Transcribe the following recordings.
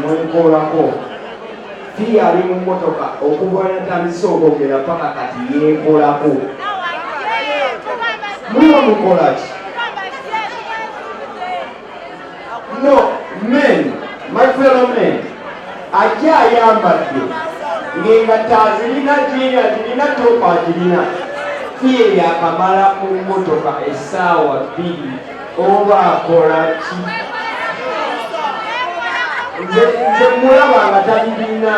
n'omukoolako fiya ali mu mmotoka okuva natandise okwogera paka kati yeekolako. Muliwo mukola ki? No, men, my fellow men, ajja ayambadde ng'engatta azirina jiina zirina topa azirina fiye yakamala mu mmotoka essaawa 2 oba akola ki? Nze mulaba nga talirina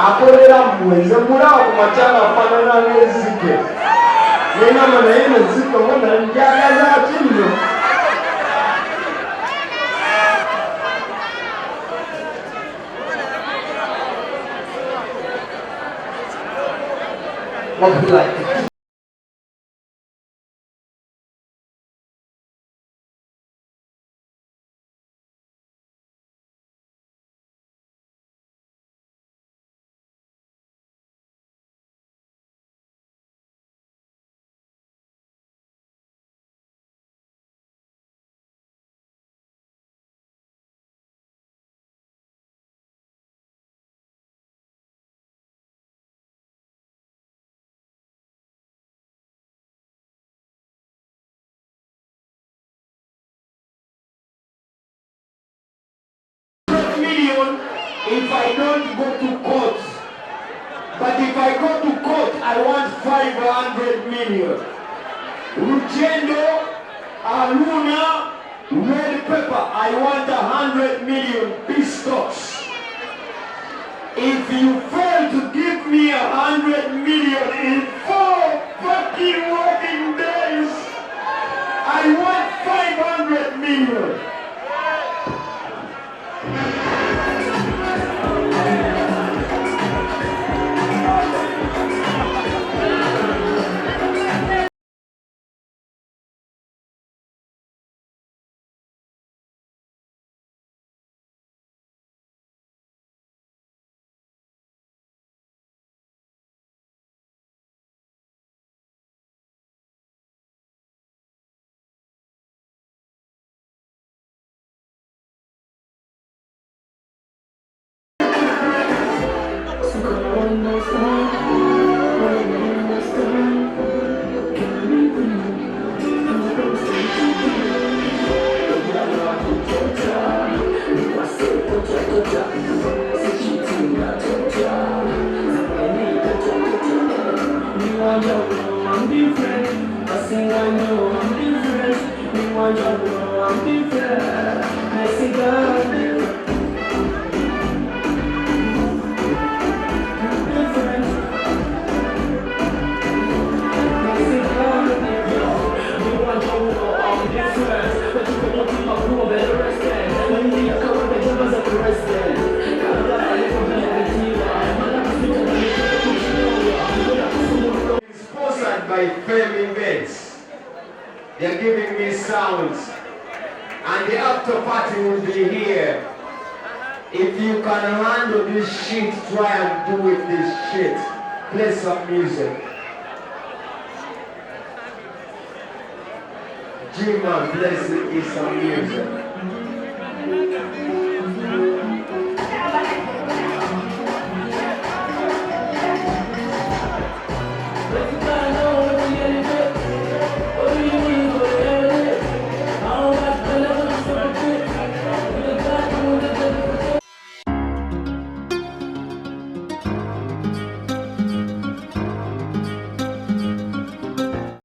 akolera mmwe, nze mulaba ku makyanga afaanana n'ezzike nenama naye nezzike wona njagaza ati nno. What would you like? If I don't go to court, but if I go to court, I want 500 million. Rugendo, Aluna, red pepper, I want 100 million pistols. If you fail to give me 100 million in 4 fucking working days, I want 500 million. They're giving me sounds, and the after party will be here. If you can handle this shit, try and do with this shit. Play some music. G-Man, play some music.